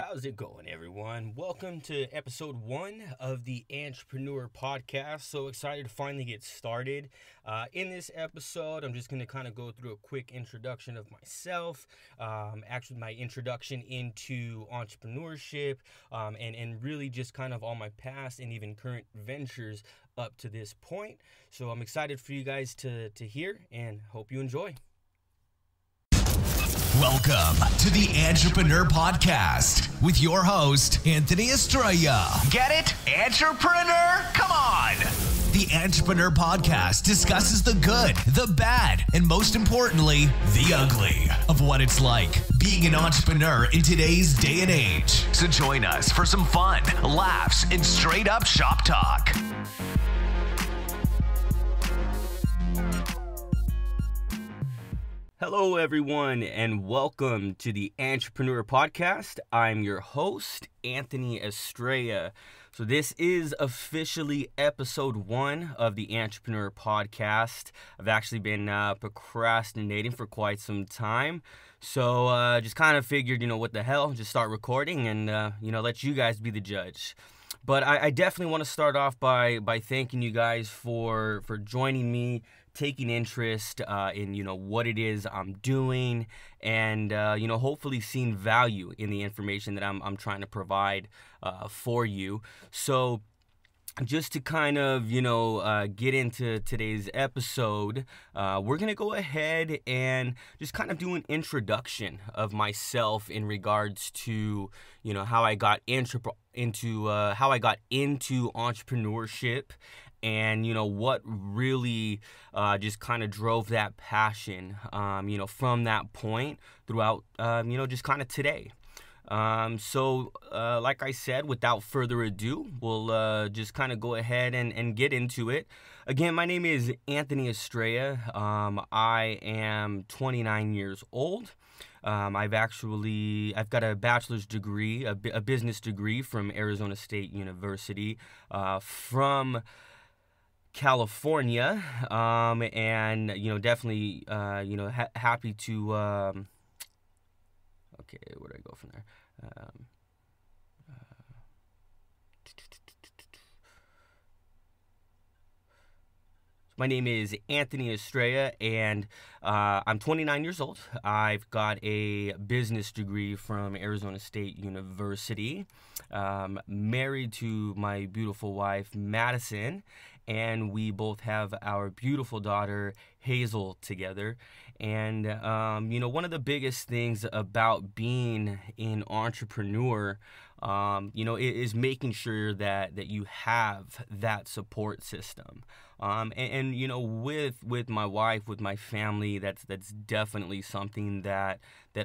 How's it going, everyone? Welcome to episode 1 of the Antrepreneur podcast. So excited to finally get started. In this episode, I'm just going to kind of go through a quick introduction of myself, actually my introduction into entrepreneurship, and really just kind of all my past and even current ventures up to this point. So I'm excited for you guys to hear and hope you enjoy. Welcome to the Antrepreneur Podcast with your host, Anthony Estrella. Get it? Antrepreneur? Come on! The Antrepreneur Podcast discusses the good, the bad, and most importantly, the ugly of what it's like being an entrepreneur in today's day and age. So join us for some fun, laughs, and straight up shop talk. Hello, everyone, and welcome to the Antrepreneur Podcast. I'm your host, Anthony Estrella. So this is officially episode 1 of the Antrepreneur Podcast. I've actually been procrastinating for quite some time. So just kind of figured, what the hell, just start recording and, let you guys be the judge. But I definitely want to start off by thanking you guys for joining me, taking interest in what it is I'm doing, and hopefully seeing value in the information that I'm trying to provide for you. So just to kind of get into today's episode, we're gonna go ahead and just kind of do an introduction of myself in regards to how I got into entrepreneurship. And, what really just kind of drove that passion, from that point throughout, just kind of today. So like I said, without further ado, we'll just kind of go ahead and get into it. Again, my name is Anthony Estrella. I am 29 years old. I've got a bachelor's degree, a business degree from Arizona State University, from California, and definitely happy to okay, where do I go from there? My name is Anthony Estrella, and I'm 29 years old. I've got a business degree from Arizona State University, married to my beautiful wife, Madison, and we both have our beautiful daughter, Hazel, together. And, one of the biggest things about being an entrepreneur, is making sure that you have that support system. With my wife, with my family, that's definitely something that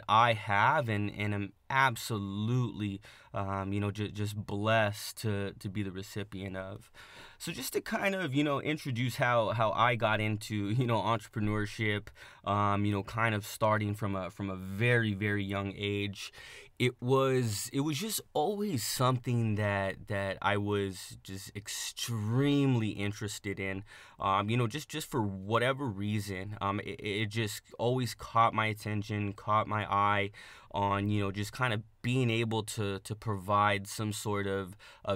I have and am absolutely, just blessed to be the recipient of. So just to kind of, introduce how I got into, entrepreneurship, kind of starting from a very, very young age. It was just always something that I was just extremely interested in, just for whatever reason. It just always caught my attention, caught my eye on, just kind of being able to provide some sort of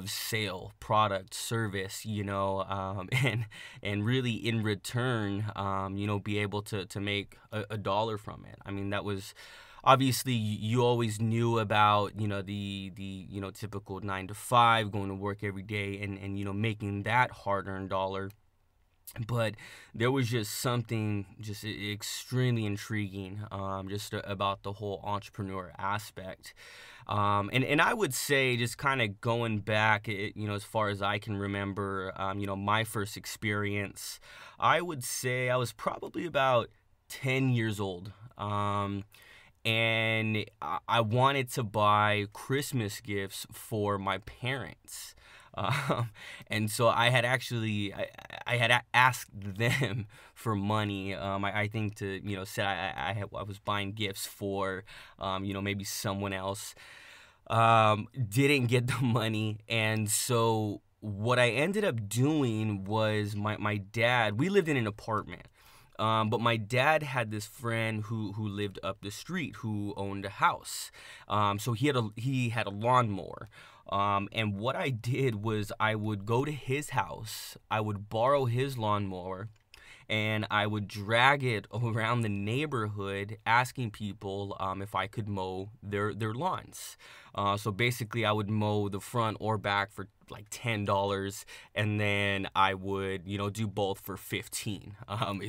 sale, product, service, and really in return, be able to make a dollar from it. I mean, that was obviously you always knew about, the typical 9 to 5, going to work every day and making that hard-earned dollar. But there was just something just extremely intriguing just about the whole entrepreneur aspect. And I would say, just kind of going back, as far as I can remember, my first experience, I would say I was probably about 10 years old. And I wanted to buy Christmas gifts for my parents. And so I had asked them for money. I think to, said I was buying gifts for, maybe someone else. Didn't get the money. And so what I ended up doing was my dad, we lived in an apartment. But my dad had this friend who lived up the street who owned a house. So he had a lawnmower. And what I did was I would go to his house, I would borrow his lawnmower, and I would drag it around the neighborhood asking people if I could mow their lawns. So basically I would mow the front or back for like $10, and then I would, do both for 15,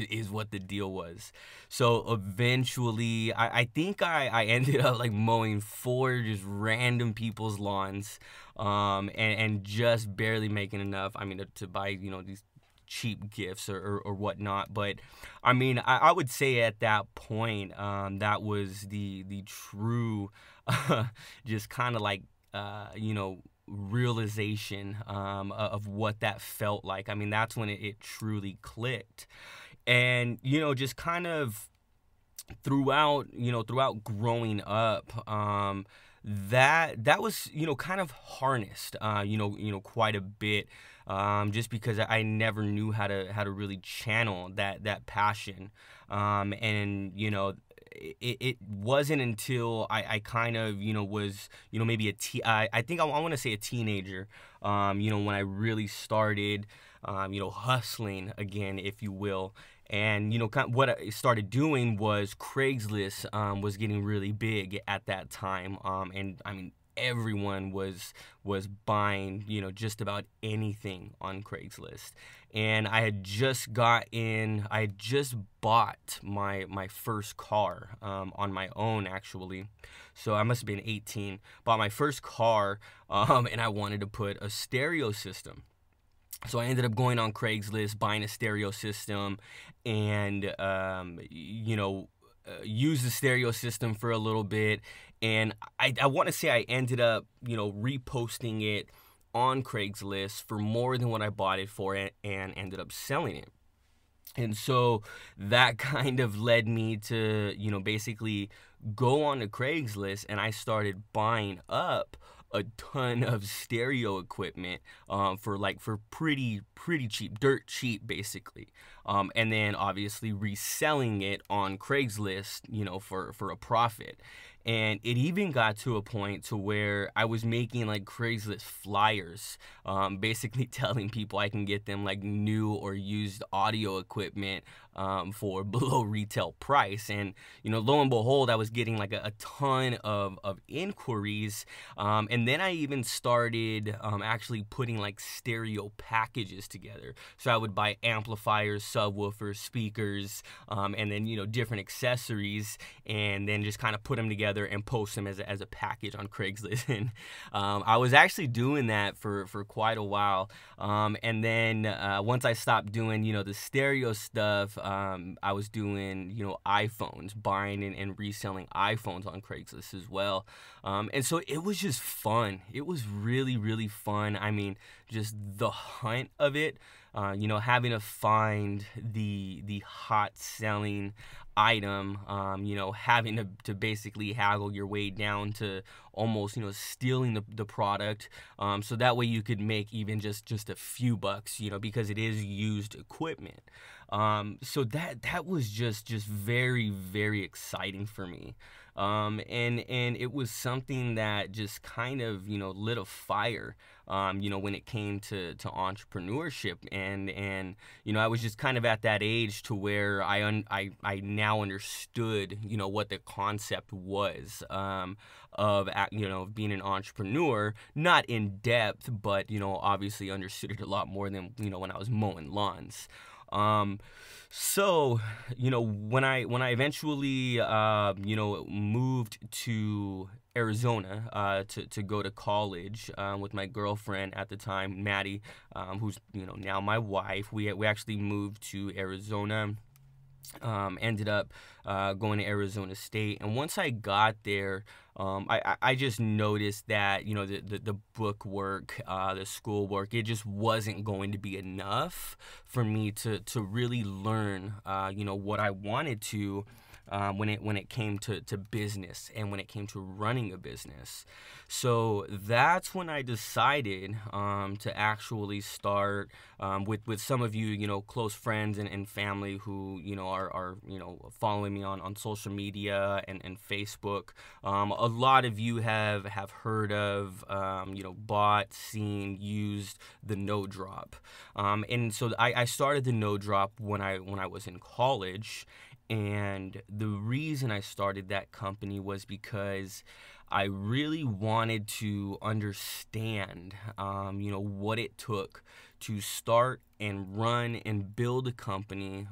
is what the deal was. So eventually I think I ended up like mowing 4 just random people's lawns, and just barely making enough, to buy, these cheap gifts or whatnot. But I would say at that point, that was the true just kind of like realization of what that felt like. That's when it truly clicked. And just kind of throughout growing up, that was kind of harnessed quite a bit, just because I never knew how to really channel that passion, and it wasn't until I kind of was maybe I think I want to say a teenager, when I really started hustling again, if you will. And what I started doing was Craigslist was getting really big at that time, and everyone was buying just about anything on Craigslist. And I had just bought my first car on my own, actually. So I must have been 18. Bought my first car, and I wanted to put a stereo system. So I ended up going on Craigslist, buying a stereo system, and used the stereo system for a little bit. And I want to say I ended up reposting it on Craigslist for more than what I bought it for, and ended up selling it. And so that kind of led me to basically go on to Craigslist, and I started buying up a ton of stereo equipment for pretty cheap, dirt cheap, basically, and then obviously reselling it on Craigslist for a profit. And it even got to a point to where I was making like Craigslist flyers, basically telling people I can get them like new or used audio equipment for below retail price. And lo and behold, I was getting like a ton of inquiries, and then I even started actually putting like stereo packages together. So I would buy amplifiers, subwoofers, speakers, and then different accessories, and then just kind of put them together and post them as a package on Craigslist. And I was actually doing that for quite a while, and then once I stopped doing the stereo stuff, I was doing iPhones, buying and reselling iPhones on Craigslist as well. And so it was just fun. It was really fun. Just the hunt of it, having to find the hot selling item, having to basically haggle your way down to almost stealing the product, so that way you could make even just a few bucks, because it is used equipment. So that was just very exciting for me. And it was something that just kind of lit a fire when it came to entrepreneurship. And I was just kind of at that age to where I now understood what the concept was of being an entrepreneur, not in depth, but obviously understood it a lot more than when I was mowing lawns. So when I eventually moved to Arizona to go to college with my girlfriend at the time, Maddie, who's now my wife, we actually moved to Arizona. Ended up going to Arizona State, and once I got there, I just noticed that the book work, the school work, it just wasn't going to be enough for me to really learn what I wanted to when it came to business and when it came to running a business. So that's when I decided to actually start with some of you, close friends and family who, are following me on social media and Facebook. A lot of you have heard of, bought, seen, used the No Drop. And so I started the No Drop when I was in college. And the reason I started that company was because I really wanted to understand, what it took to start and run and build a company,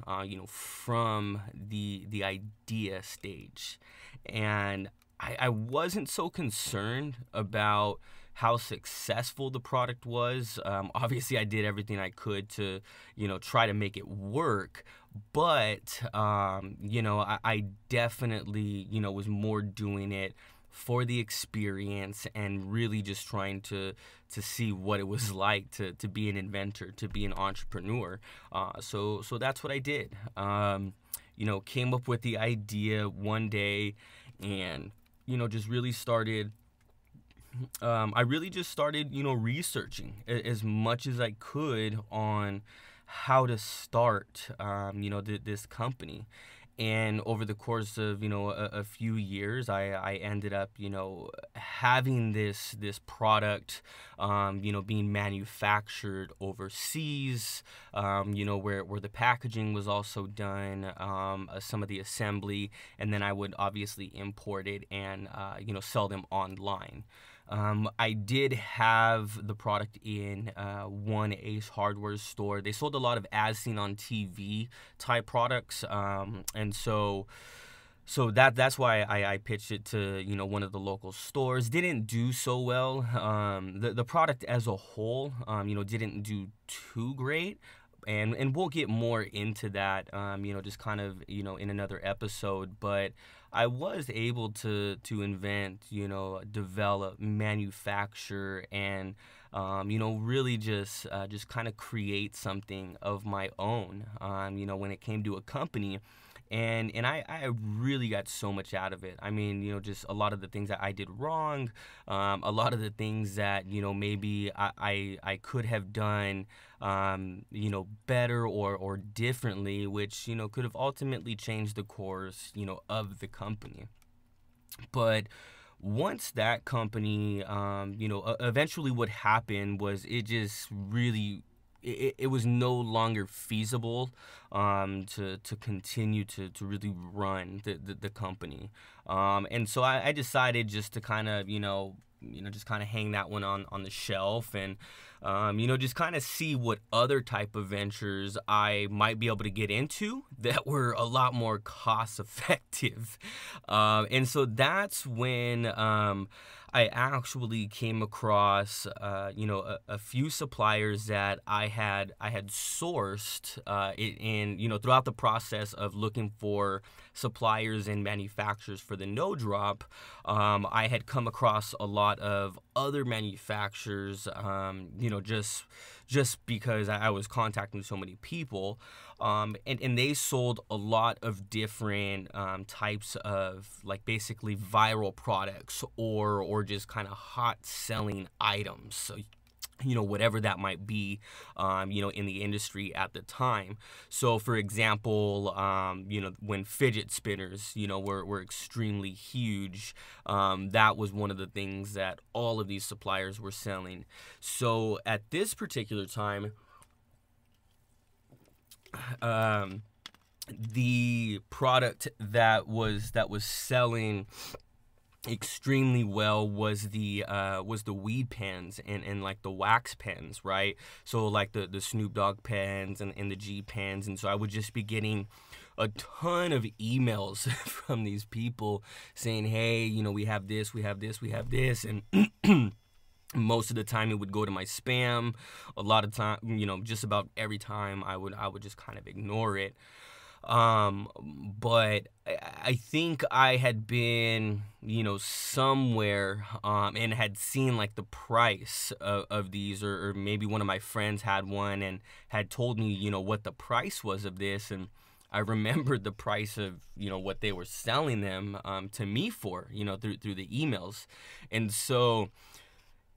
from the idea stage. And I wasn't so concerned about how successful the product was. Obviously, I did everything I could to, try to make it work. But, I definitely, was more doing it for the experience and really just trying to see what it was like to be an inventor, to be an entrepreneur. So that's what I did. Came up with the idea one day and, just really started I really just started, researching as much as I could on how to start, this company. And over the course of, a few years, I ended up, having this product, being manufactured overseas, where the packaging was also done, some of the assembly, and then I would obviously import it and, sell them online. I did have the product in one Ace Hardware store. They sold a lot of as seen on TV type products, and so that's why I pitched it to one of the local stores. Didn't do so well. The product as a whole, didn't do too great. And we'll get more into that, just kind of, in another episode. But I was able to invent, develop, manufacture, and, really just kind of create something of my own, when it came to a company. And I really got so much out of it. I mean, just a lot of the things that I did wrong, a lot of the things that, maybe I could have done, better or differently, which, could have ultimately changed the course, of the company. But once that company, eventually what happened was it just really it was no longer feasible to continue to really run the company. And so I decided just to kind of, just kind of hang that one on the shelf and, just kind of see what other type of ventures I might be able to get into that were a lot more cost effective. And so that's when I actually came across, a few suppliers that I had sourced in throughout the process of looking for suppliers and manufacturers for the No Drop. I had come across a lot of other manufacturers, just because I was contacting so many people, and they sold a lot of different types of like basically viral products or just kind of hot selling items. So, whatever that might be, in the industry at the time. So, for example, when fidget spinners, were extremely huge, that was one of the things that all of these suppliers were selling. So, at this particular time, the product that was selling extremely well was the weed pens and like the wax pens, right? So like the Snoop Dogg pens and the G pens. And so I would just be getting a ton of emails from these people saying, hey, we have this, we have this, we have this. And most of the time it would go to my spam. A lot of time, just about every time I would just kind of ignore it. But I think I had been, somewhere, and had seen like the price of these, or maybe one of my friends had one and had told me, what the price was of this. And I remembered the price of, what they were selling them to me for, through the emails. And so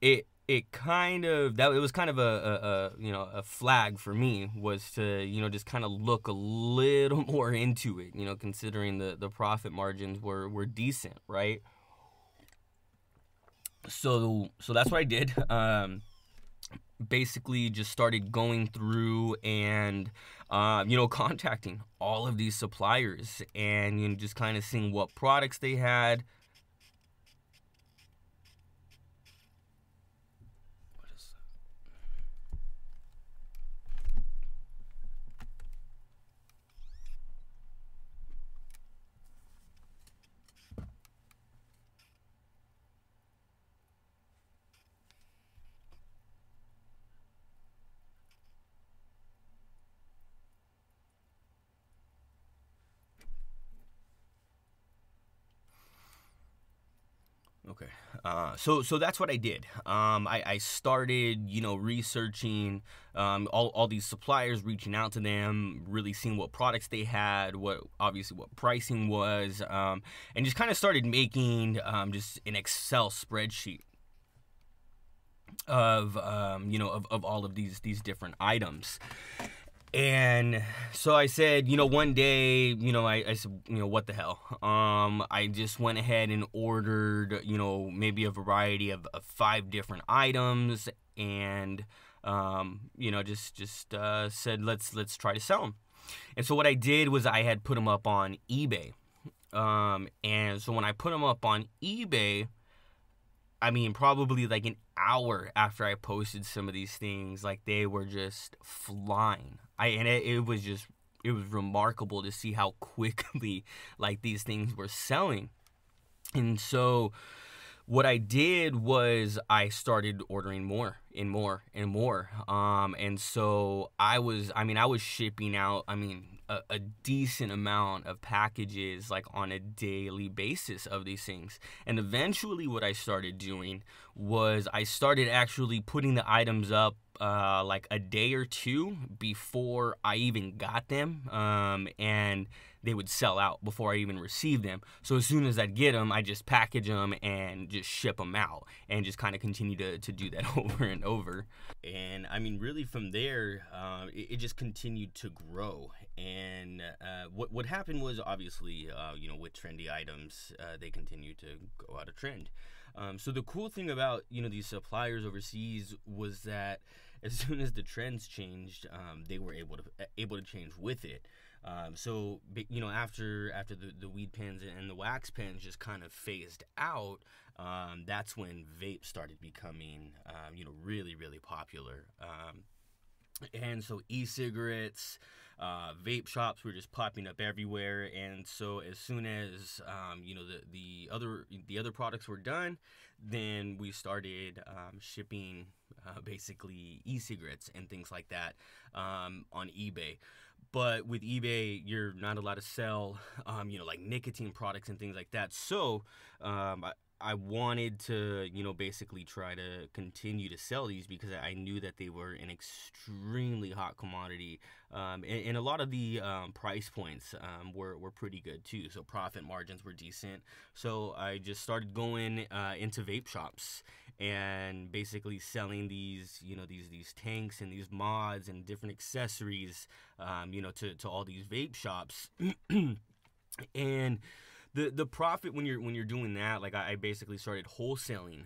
it kind of, that it was kind of a flag for me, was to, just kind of look a little more into it, considering the profit margins were decent, right? So that's what I did. Basically just started going through and contacting all of these suppliers, and just kind of seeing what products they had. What is Okay. So that's what I did. I started, researching all these suppliers, reaching out to them, really seeing what products they had, what pricing was, and just kind of started making just an Excel spreadsheet of of all of these different items. And so I said, one day, I said, what the hell? I just went ahead and ordered, maybe a variety of 5 different items, and, just said, let's try to sell them. And so what I did was I had put them up on eBay. And so when I put them up on eBay, I mean, probably like an hour after I posted some of these things, like, they were just flying. It was remarkable to see how quickly, like, these things were selling. And so what I did was I started ordering more and more and more. And so I was shipping out, a decent amount of packages, like, on a daily basis of these things. And eventually what I started doing was I started actually putting the items up like a day or two before I even got them, and they would sell out before I even received them. So as soon as I'd get them, I just package them and just ship them out, and just kind of continue to do that over and over. And really from there, it just continued to grow. And what happened was, obviously, with trendy items, they continue to go out of trend. So the cool thing about, these suppliers overseas was that as soon as the trends changed, they were able to change with it. So after the weed pens and the wax pens just kind of phased out, that's when vape started becoming really, really popular. And so e-cigarettes, vape shops were just popping up everywhere. And so as soon as the other products were done, then we started shipping basically e-cigarettes and things like that on eBay. But with eBay, you're not allowed to sell like nicotine products and things like that. So I wanted to, basically try to continue to sell these, because I knew that they were an extremely hot commodity. And a lot of the price points were pretty good too. So profit margins were decent. So I just started going into vape shops and basically selling these, these tanks and these mods and different accessories, to all these vape shops. And the profit when you're doing that, like, I basically started wholesaling,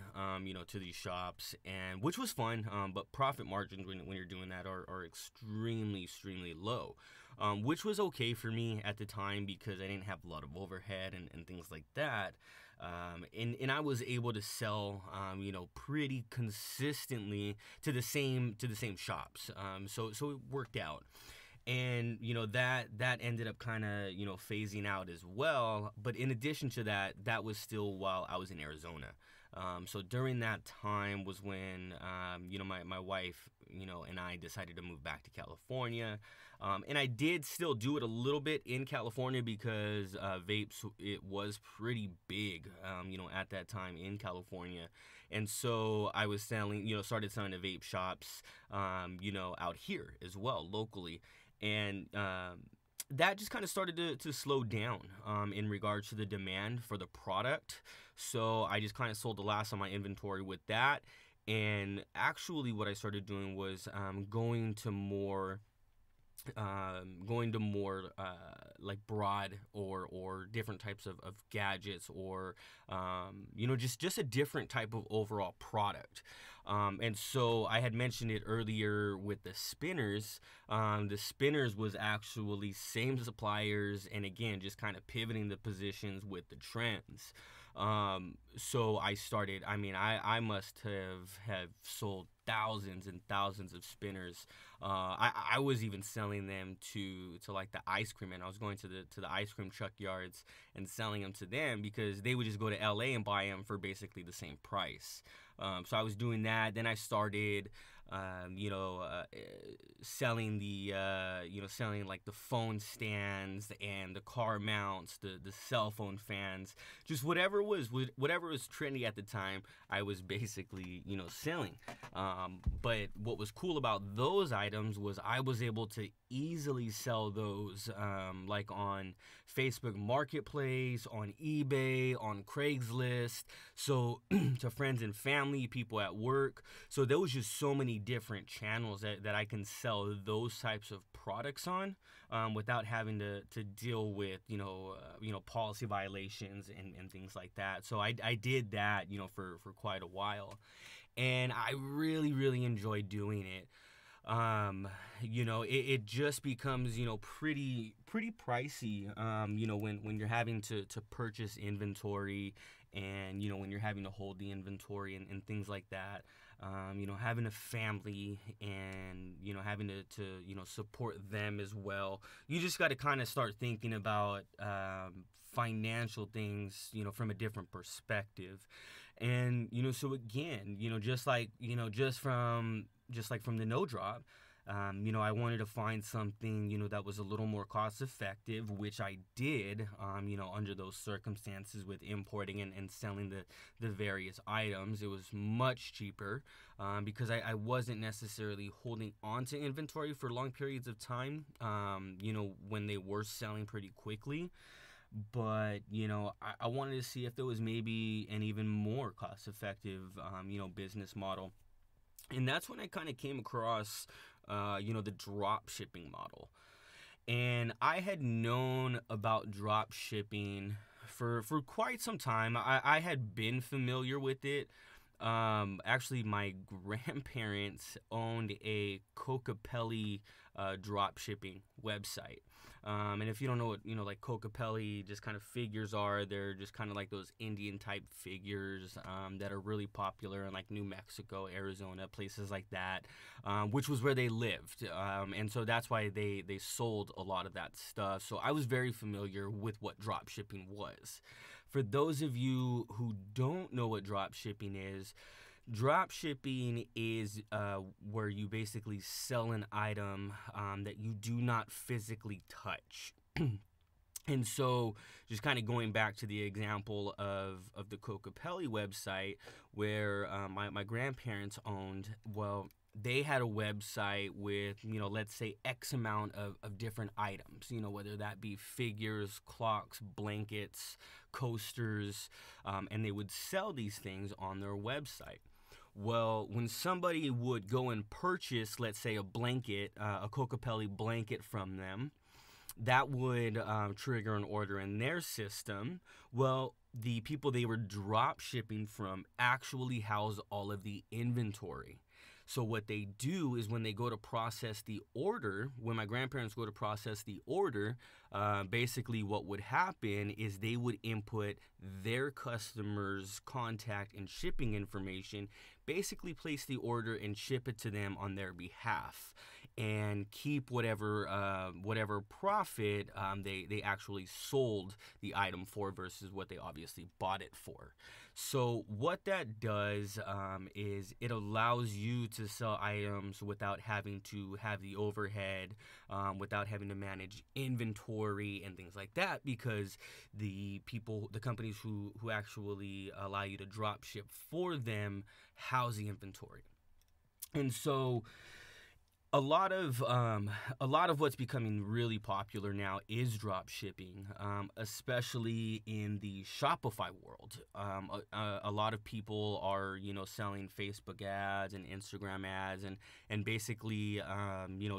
to these shops, and which was fun. But profit margins when you're doing that are extremely low, which was okay for me at the time, because I didn't have a lot of overhead and things like that. And I was able to sell, pretty consistently to the same shops. So it worked out. And, that ended up kind of, phasing out as well. But in addition to that, that was still while I was in Arizona. So during that time was when, my wife, and I decided to move back to California. And I did still do it a little bit in California, because vapes, it was pretty big, at that time in California. And so I was selling, started selling to vape shops, out here as well, locally. And that just kind of started to slow down in regards to the demand for the product. So I just kind of sold the last of my inventory with that. And actually, what I started doing was going to more like broad or different types of gadgets, or just a different type of overall product. And so I had mentioned it earlier with the spinners. The spinners was actually same suppliers, and again, just kind of pivoting the positions with the trends. So I started, I must have sold thousands and thousands of spinners. I was even selling them to like the ice cream, and I was going to the ice cream truck yards and selling them to them, because they would just go to LA and buy them for basically the same price. So I was doing that. Then I started, selling selling like the phone stands and the car mounts, the cell phone fans, just whatever was trendy at the time. I was basically selling. But what was cool about those items was I was able to easily sell those like on Facebook Marketplace, on eBay, on Craigslist, so to friends and family, people at work. So there was just so many different channels that I can sell those types of products on without having to deal with policy violations and things like that. So I did that for quite a while, and I really, really enjoyed doing it. It just becomes, pretty pricey, when you're having to purchase inventory, and, when you're having to hold the inventory and things like that. Having a family, and, having to support them as well. You just got to kind of start thinking about, financial things, from a different perspective. And, so again, just from the no drop, I wanted to find something, that was a little more cost effective, which I did, under those circumstances with importing and selling the various items. It was much cheaper because I wasn't necessarily holding on to inventory for long periods of time, when they were selling pretty quickly. But, I wanted to see if there was maybe an even more cost effective, business model. And that's when I kind of came across, the drop shipping model. And I had known about drop shipping for quite some time. I had been familiar with it. Actually, my grandparents owned a Kokopelli drop shipping website. And if you don't know what, like Kokopelli just kind of figures are, they're just kind of like those Indian type figures that are really popular in like New Mexico, Arizona, places like that, which was where they lived. And so that's why they sold a lot of that stuff. So I was very familiar with what drop shipping was. For those of you who don't know what drop shipping is where you basically sell an item that you do not physically touch. And so just kind of going back to the example of the Kokopelli website where my grandparents owned, well, they had a website with, let's say X amount of different items, whether that be figures, clocks, blankets, coasters, and they would sell these things on their website. Well, when somebody would go and purchase, let's say, a blanket, a Kokopelli blanket from them, that would trigger an order in their system. Well, the people they were drop shipping from actually house all of the inventory. So what they do is when they go to process the order, when my grandparents go to process the order, basically what would happen is they would input their customer's contact and shipping information, basically place the order and ship it to them on their behalf, and keep whatever profit they actually sold the item for versus what they obviously bought it for. So what that does is it allows you to sell items without having to have the overhead, without having to manage inventory and things like that, because the companies who actually allow you to drop ship for them house the inventory. And so A lot of what's becoming really popular now is drop shipping, especially in the Shopify world. A lot of people are, selling Facebook ads and Instagram ads, and basically,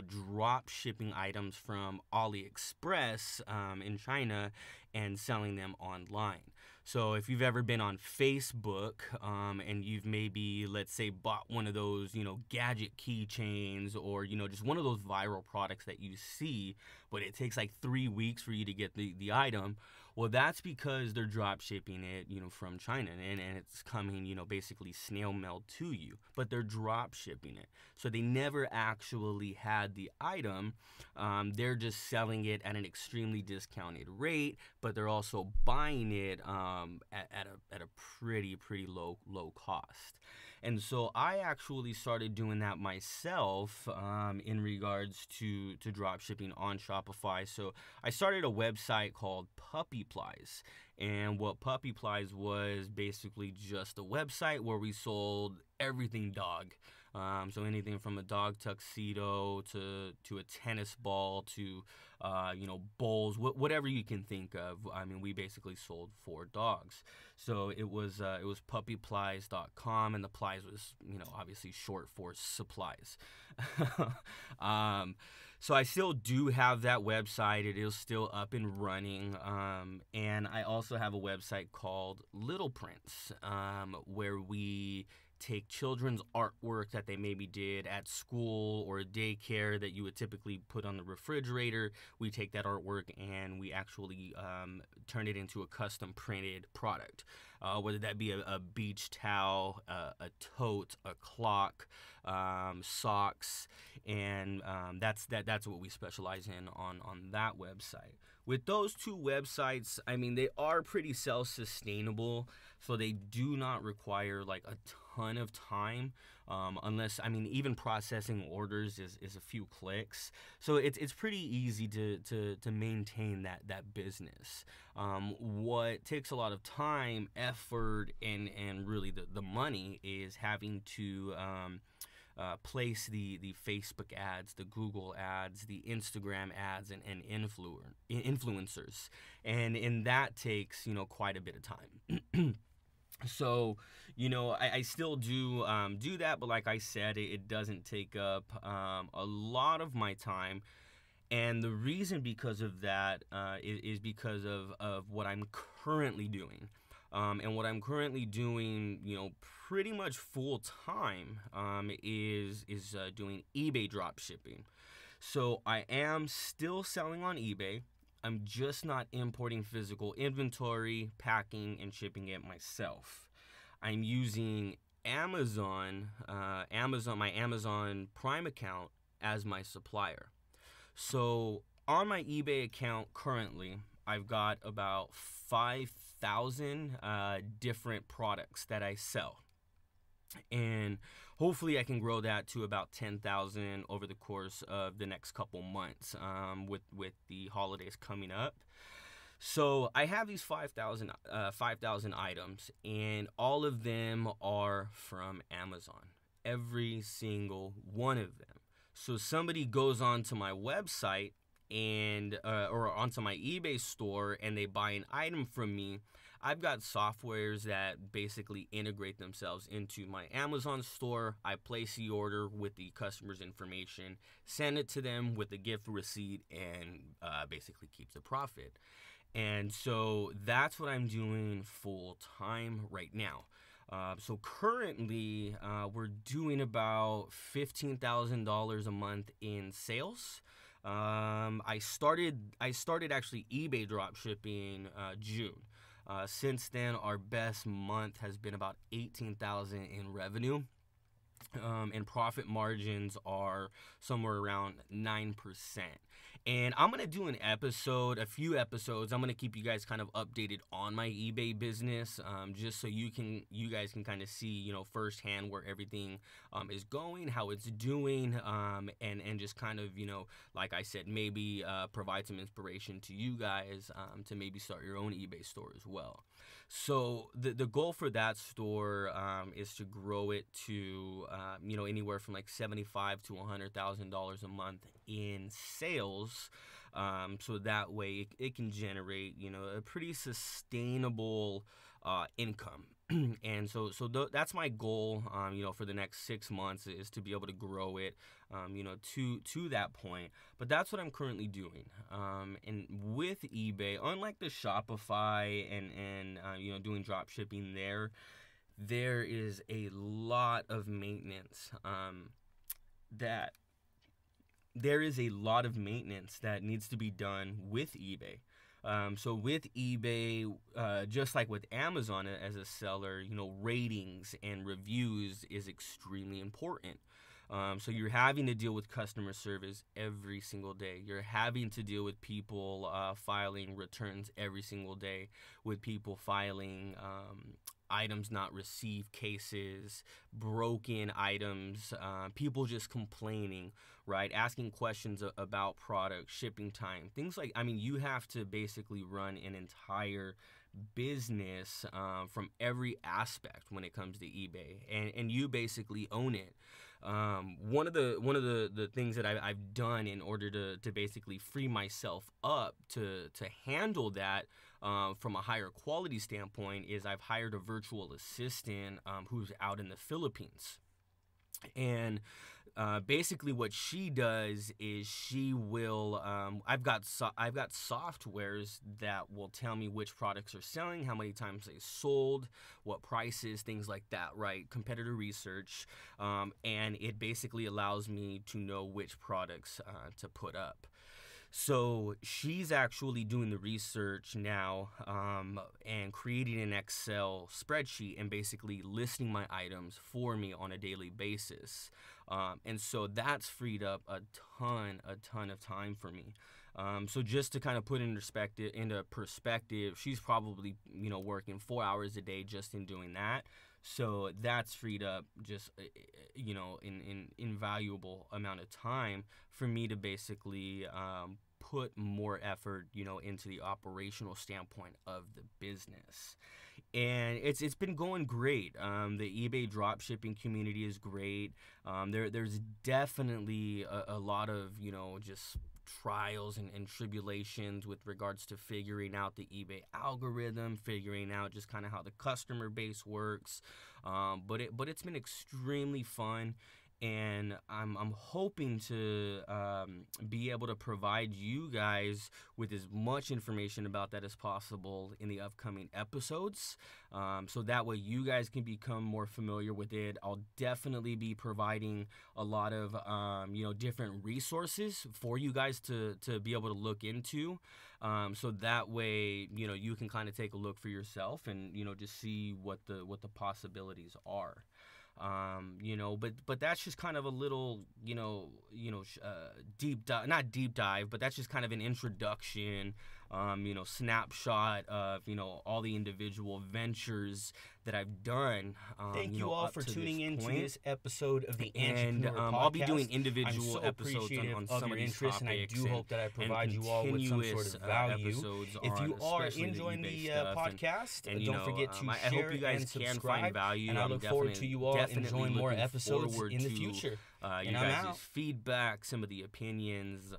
drop shipping items from AliExpress in China and selling them online. So if you've ever been on Facebook and you've maybe, let's say, bought one of those, gadget keychains, or, just one of those viral products that you see, but it takes like 3 weeks for you to get the item, well, that's because they're drop shipping it, from China, and it's coming, basically snail mail to you, but they're drop shipping it. So they never actually had the item. They're just selling it at an extremely discounted rate, but they're also buying it at a pretty low cost. And so I actually started doing that myself in regards to drop shipping on Shopify. So I started a website called Puppy Plies. And what Puppy Plies was basically just a website where we sold everything dog. So anything from a dog tuxedo to a tennis ball to bowls, whatever you can think of. I mean, we basically sold for dogs. So it was puppyplies.com, and the plies was obviously short for supplies. So I still do have that website. It is still up and running. And I also have a website called Little Prince, where we take children's artwork that they maybe did at school or daycare that you would typically put on the refrigerator. We take that artwork and we actually turn it into a custom printed product, whether that be a beach towel, a tote, a clock, socks, and that's what we specialize in on that website. With those two websites, I mean, they are pretty self-sustainable, so they do not require like a ton of time, unless, I mean, even processing orders is a few clicks. So it's pretty easy to maintain that business. What takes a lot of time, effort, and really the money is having to place the Facebook ads, the Google ads, the Instagram ads, and influencers. And that takes, quite a bit of time. So, I still do that, but like I said, it doesn't take up a lot of my time. And the reason because of that is because of what I'm currently doing. And what I'm currently doing, pretty much full time, is doing eBay drop shipping. So I am still selling on eBay. I'm just not importing physical inventory, packing, and shipping it myself. I'm using Amazon, my Amazon Prime account as my supplier. So on my eBay account currently, I've got about 5,000 different products that I sell. And hopefully I can grow that to about 10,000 over the course of the next couple months, with the holidays coming up. So I have these 5,000 items, and all of them are from Amazon. Every single one of them. So somebody goes onto my website and or onto my eBay store and they buy an item from me. I've got softwares that basically integrate themselves into my Amazon store. I place the order with the customer's information, send it to them with a gift receipt, and basically keep the profit. And so that's what I'm doing full time right now. So currently, we're doing about $15,000 a month in sales. I started actually eBay drop shipping June. Since then, our best month has been about $18,000 in revenue. And profit margins are somewhere around 9%. And I'm going to do a few episodes. I'm going to keep you guys kind of updated on my eBay business, just so you guys can kind of see, firsthand where everything is going, how it's doing, and just kind of, like I said, maybe provide some inspiration to you guys to maybe start your own eBay store as well. So the goal for that store is to grow it to anywhere from like $75,000 to $100,000 a month in sales. So that way it can generate, a pretty sustainable income. And that's my goal, for the next 6 months, is to be able to grow it, to that point. But that's what I'm currently doing. And with eBay, unlike the Shopify and doing drop shipping there is a lot of maintenance, that needs to be done with eBay. So with eBay, just like with Amazon as a seller, ratings and reviews is extremely important. So you're having to deal with customer service every single day. You're having to deal with people filing returns every single day, with people filing items not received cases, broken items, people just complaining, right? Asking questions about product, shipping time, things like, you have to basically run an entire business from every aspect when it comes to eBay, and you basically own it. One of the things that I've done in order to basically free myself up to handle that from a higher quality standpoint is I've hired a virtual assistant who's out in the Philippines. And basically what she does is she will I've got softwares that will tell me which products are selling, how many times they sold, what prices, things like that, right? Competitor research, and it basically allows me to know which products to put up. So she's actually doing the research now and creating an Excel spreadsheet and basically listing my items for me on a daily basis. And so that's freed up a ton of time for me. So just to kind of put into perspective, she's probably, working 4 hours a day just in doing that. So that's freed up just, in invaluable amount of time for me to basically put more effort, into the operational standpoint of the business. And it's been going great. The eBay dropshipping community is great. There's definitely a lot of, just trials and tribulations with regards to figuring out the eBay algorithm, figuring out just kind of how the customer base works. But it's been extremely fun. And I'm hoping to be able to provide you guys with as much information about that as possible in the upcoming episodes, so that way you guys can become more familiar with it. I'll definitely be providing a lot of different resources for you guys to be able to look into, so that way you can kind of take a look for yourself and just see what the possibilities are. But that's just kind of a little, deep dive, not deep dive, but that's just kind of an introduction, snapshot of, all the individual ventures that I've done. Thank you all for tuning in to this episode of the And Antrepreneur Podcast. I'll be doing individual I'm so episodes appreciative on some of your of these interest, and I topics, do hope that I provide you all with some sort of value. If you are enjoying the podcast, don't forget to I share hope you guys and can subscribe, find value. and I look forward to you all enjoying more episodes in the future. You guys' feedback, some of the opinions,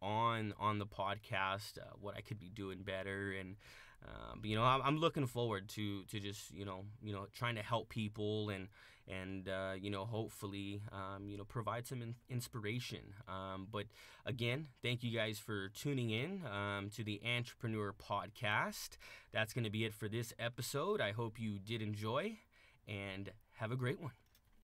on the podcast, what I could be doing better, and I'm looking forward to just trying to help people and hopefully provide some inspiration. But again, thank you guys for tuning in to the Antrepreneur Podcast. That's going to be it for this episode. I hope you did enjoy, and have a great one.